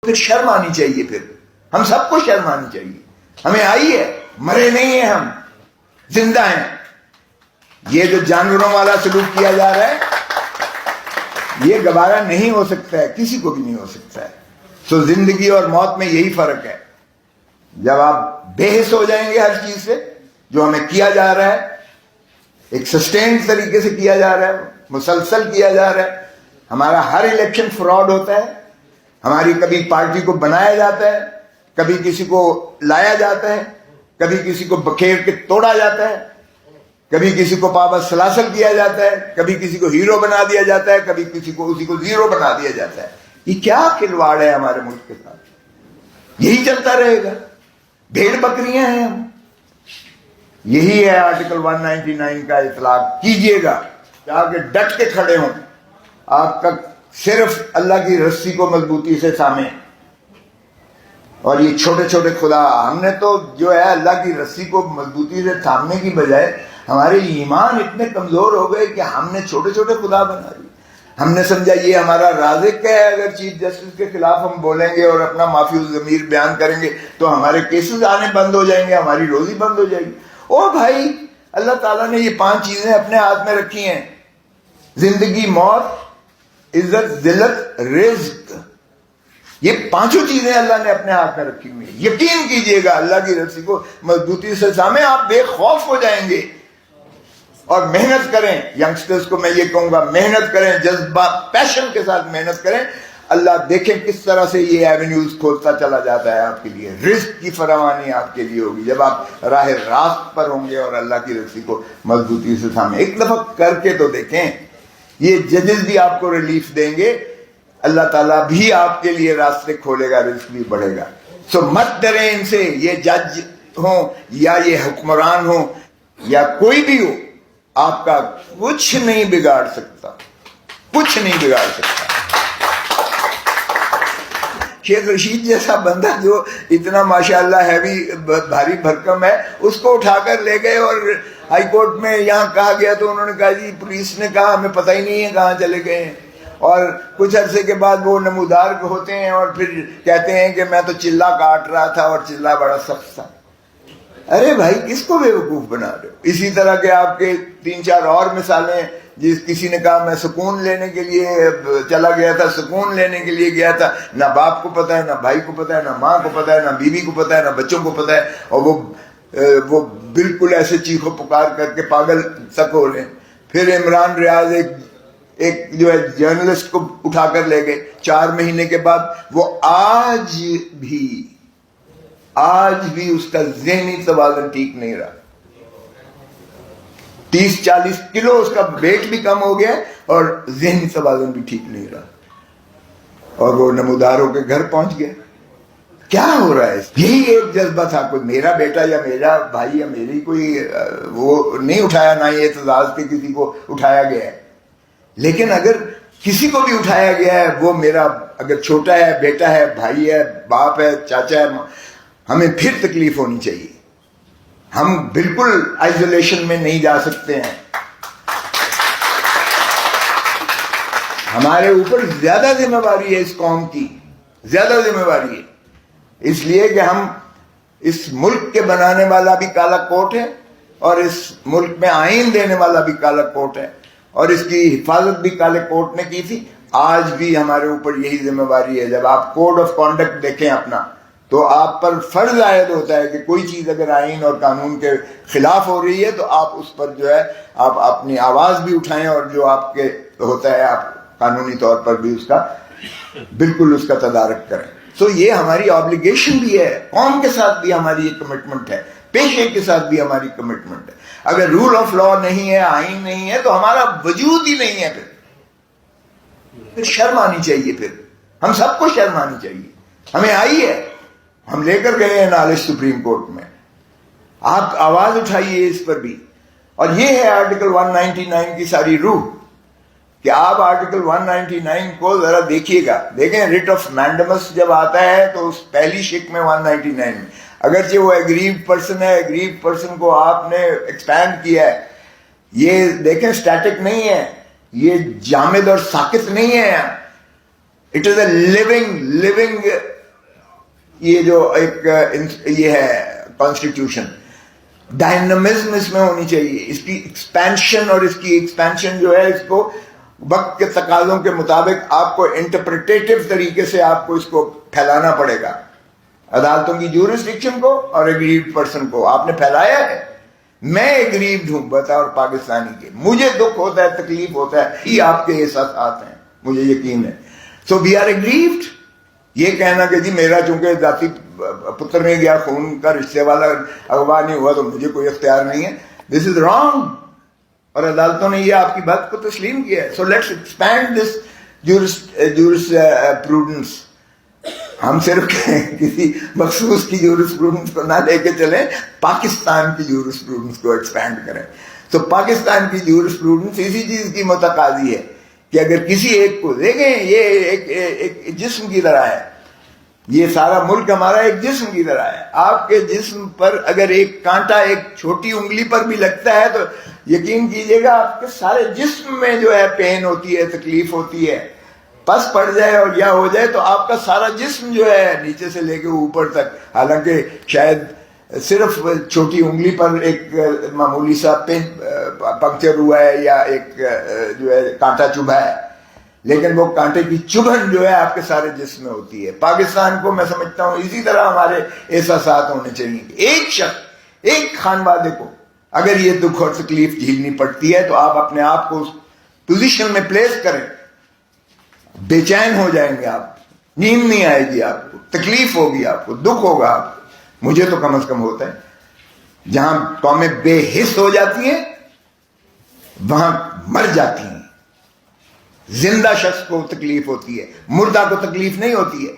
پھر شرم آنی چاہیے. پھر ہم سب کو شرم آنی چاہیے. ہمیں آئی ہے, مرے نہیں ہیں ہم, زندہ ہیں. یہ جو جانوروں والا سلوک کیا جا رہا ہے یہ گوارا نہیں ہو سکتا ہے, کسی کو بھی نہیں ہو سکتا ہے. سو زندگی اور موت میں یہی فرق ہے. جب آپ بے حس ہو جائیں گے ہر چیز سے, جو ہمیں کیا جا رہا ہے ایک سسٹینڈ طریقے سے کیا جا رہا ہے, مسلسل کیا جا رہا ہے. ہمارا ہر الیکشن فراڈ ہوتا ہے, ہماری کبھی پارٹی کو بنایا جاتا ہے, کبھی کسی کو لایا جاتا ہے, کبھی کسی کو بکھیر کے توڑا جاتا ہے, کبھی کسی کو پابند سلاسل کیا جاتا ہے, کبھی کسی کو ہیرو بنا دیا جاتا ہے, کبھی کسی کو اسی کو زیرو بنا دیا جاتا ہے. یہ کیا کھلواڑ ہے ہمارے ملک کے ساتھ؟ یہی چلتا رہے گا. بھیڑ بکریاں ہیں ہم. یہی ہے آرٹیکل 199 کا اطلاق کیجئے گا. جا کے ڈٹ کے کھڑے ہوں, آپ کا صرف اللہ کی رسی کو مضبوطی سے تھامیں. اور یہ چھوٹے چھوٹے خدا, ہم نے تو جو ہے اللہ کی رسی کو مضبوطی سے تھامنے کی بجائے ہمارے ایمان اتنے کمزور ہو گئے کہ ہم نے چھوٹے چھوٹے خدا بنا دیے. ہم نے سمجھا یہ ہمارا رازق ہے, اگر چیف جسٹس کے خلاف ہم بولیں گے اور اپنا معافی الضمیر بیان کریں گے تو ہمارے کیسز آنے بند ہو جائیں گے, ہماری روزی بند ہو جائے گی. او بھائی, اللہ تعالیٰ نے یہ 5 چیزیں اپنے ہاتھ میں رکھی ہیں, زندگی, موت, عزت, ذلت, رزق. یہ 5 چیزیں اللہ نے اپنے ہاتھ میں رکھی ہوئی ہیں. یقین کیجئے گا, اللہ کی رسی کو مضبوطی سے تھامیں, آپ بے خوف ہو جائیں گے. اور محنت کریں. ینگسٹرز کو میں یہ کہوں گا, محنت کریں, جذبہ, پیشن کے ساتھ محنت کریں. اللہ دیکھیں کس طرح سے یہ ایونیوز کھولتا چلا جاتا ہے آپ کے لیے. رزق کی فراوانی آپ کے لیے ہوگی جب آپ راہ راست پر ہوں گے اور اللہ کی رسی کو مضبوطی سے تھامیں. ایک دفعہ کر کے تو دیکھیں. یہ ججز بھی آپ کو ریلیف دیں گے, اللہ تعالیٰ بھی آپ کے لیے راستے کھولے گا, رزق بھی بڑھے گا. سو مت ڈریں ان سے. یہ جج ہوں یا یہ حکمران ہوں یا کوئی بھی ہو, آپ کا کچھ نہیں بگاڑ سکتا, کچھ نہیں بگاڑ سکتا. شیخ رشید جیسا بندہ جو اتنا ماشاءاللہ ہیوی بھاری بھرکم ہے, اس کو اٹھا کر لے گئے اور ہائی کورٹ میں یہاں کہا گیا تو انہوں نے کہا جی پولیس نے کہا ہمیں پتہ ہی نہیں ہے کہاں چلے گئے ہیں. اور کچھ عرصے کے بعد وہ نمودار ہوتے ہیں اور پھر کہتے ہیں کہ میں تو چلہ کاٹ رہا تھا اور چلہ بڑا سخت تھا. ارے بھائی, کس کو بے وقوف بنا رہے ہو؟ اسی طرح کے آپ کے 3-4 اور مثالیں. کسی نے کہا میں سکون لینے کے لیے چلا گیا تھا, سکون لینے کے لیے گیا تھا, نہ باپ کو پتہ ہے, نہ بھائی کو پتہ ہے, نہ ماں کو پتہ ہے, نہ بیوی کو پتہ ہے, نہ بچوں کو پتہ ہے, اور وہ بالکل ایسے چیخو پکار کر کے پاگل تک ہو رہے ہیں. پھر عمران ریاض ایک جو ہے جرنلسٹ کو اٹھا کر لے گئے 4 مہینے کے بعد. وہ آج بھی اس کا ذہنی توازن ٹھیک نہیں رہا. 30-40 کلو اس کا ویٹ بھی کم ہو گیا اور ذہنی توازن بھی ٹھیک نہیں رہا, اور وہ نموداروں کے گھر پہنچ گیا. کیا ہو رہا ہے؟ یہی ایک جذبہ تھا. کوئی میرا بیٹا یا میرا بھائی یا میری کوئی وہ نہیں اٹھایا, نہ یہ اعتزاز کے کسی کو اٹھایا گیا ہے. لیکن اگر کسی کو بھی اٹھایا گیا ہے, وہ میرا اگر چھوٹا ہے, بیٹا ہے, بھائی ہے, باپ ہے, چاچا ہے, ہمیں پھر تکلیف ہونی چاہیے. ہم بالکل آئسولیشن میں نہیں جا سکتے ہیں. ہمارے اوپر زیادہ ذمہ داری ہے اس قوم کی, زیادہ ذمہ داری ہے. اس لیے کہ ہم, اس ملک کے بنانے والا بھی کالا کوٹ ہے اور اس ملک میں آئین دینے والا بھی کالا کوٹ ہے, اور اس کی حفاظت بھی کالے کوٹ نے کی تھی. آج بھی ہمارے اوپر یہی ذمہ داری ہے. جب آپ کوڈ آف کانڈکٹ دیکھیں اپنا, تو آپ پر فرض عائد ہوتا ہے کہ کوئی چیز اگر آئین اور قانون کے خلاف ہو رہی ہے تو آپ اس پر جو ہے آپ اپنی آواز بھی اٹھائیں, اور جو آپ کے ہوتا ہے آپ قانونی طور پر بھی اس کا بالکل اس کا تدارک کریں. سو یہ ہماری آبلیگیشن بھی ہے, قوم کے ساتھ بھی ہماری یہ کمٹمنٹ ہے, پیشے کے ساتھ بھی ہماری کمٹمنٹ ہے. اگر رول آف لا نہیں ہے, آئین نہیں ہے, تو ہمارا وجود ہی نہیں ہے. پھر شرم آنی چاہیے. پھر ہم سب کو شرم آنی چاہیے. ہمیں آئی ہے, ہم لے کر گئے ہیں نالج سپریم کورٹ میں. آپ آواز اٹھائیے اس پر بھی. اور یہ ہے آرٹیکل 199 کی ساری روح, کہ آپ آرٹیکل 199 کو ذرا دیکھیے گا. دیکھیں, ریٹ آف مینڈمس جب آتا ہے تو اس پہلی شک میں 199 میں, اگرچہ وہ ایگریوڈ پرسن ہے, ایگریوڈ پرسن کو آپ نے ایکسپینڈ کیا ہے. یہ دیکھیں, سٹیٹک نہیں ہے, یہ جامد اور ساکت نہیں ہے. اٹ از اے living یہ جو ایک یہ ہے کانسٹیٹیوشن، ڈائنامزم اس میں ہونی چاہیے. اس کی ایکسپینشن، اور اس کی ایکسپینشن جو ہے اس کو وقت کے تقاضوں کے مطابق آپ کو انٹرپریٹیو طریقے سے آپ کو اس کو پھیلانا پڑے گا. عدالتوں کی جورسڈکشن کو اور ایگریوڈ پرسن کو آپ نے پھیلایا ہے. میں ایگریوڈ ہوں بطور پاکستانی کے، مجھے دکھ ہوتا ہے، تکلیف ہوتا ہے، یہ آپ کے احساسات ہیں، مجھے یقین ہے. سو وی آر ایگریوڈ. یہ کہنا کہ جی میرا چونکہ ذاتی پتر نہیں گیا، خون کا رشتے والا اغوا نہیں ہوا تو مجھے کوئی اختیار نہیں ہے، دس از رانگ. اور عدالتوں نے یہ آپ کی بات کو تسلیم کیا ہے. So let's expand this jurisprudence. ہم صرف کسی مخصوص کی جورسپروڈنس کو نہ لے کے چلیں، پاکستان کی جورسپروڈنس کو ایکسپینڈ کریں. تو پاکستان کی جورسپروڈنس اسی چیز کی متقاضی ہے کہ اگر کسی ایک کو دیکھیں، یہ ایک جسم کی طرح ہے، یہ سارا ملک ہمارا ایک جسم کی طرح ہے. آپ کے جسم پر اگر ایک کانٹا ایک چھوٹی انگلی پر بھی لگتا ہے تو یقین کیجئے گا آپ کے سارے جسم میں جو ہے پین ہوتی ہے، تکلیف ہوتی ہے. پس پڑ جائے اور یا ہو جائے تو آپ کا سارا جسم جو ہے نیچے سے لے کے اوپر تک، حالانکہ شاید صرف چھوٹی انگلی پر ایک معمولی سا پنکچر ہوا ہے یا ایک جو ہے کانٹا چبھا ہے، لیکن وہ کانٹے کی چبھن جو ہے آپ کے سارے جسم میں ہوتی ہے. پاکستان کو میں سمجھتا ہوں اسی طرح ہمارے احساسات ہونے چاہیے. ایک شخص، ایک خانوادے کو اگر یہ دکھ اور تکلیف جھیلنی پڑتی ہے تو آپ اپنے آپ کو اس پوزیشن میں پلیس کریں. بے چین ہو جائیں گے آپ، نیند نہیں آئے گی آپ کو، تکلیف ہوگی آپ کو، دکھ ہوگا آپ کو. مجھے تو کم از کم ہوتا ہے. جہاں قومیں بے حس ہو جاتی ہیں وہاں مر جاتی ہیں. زندہ شخص کو تکلیف ہوتی ہے، مردہ کو تکلیف نہیں ہوتی ہے.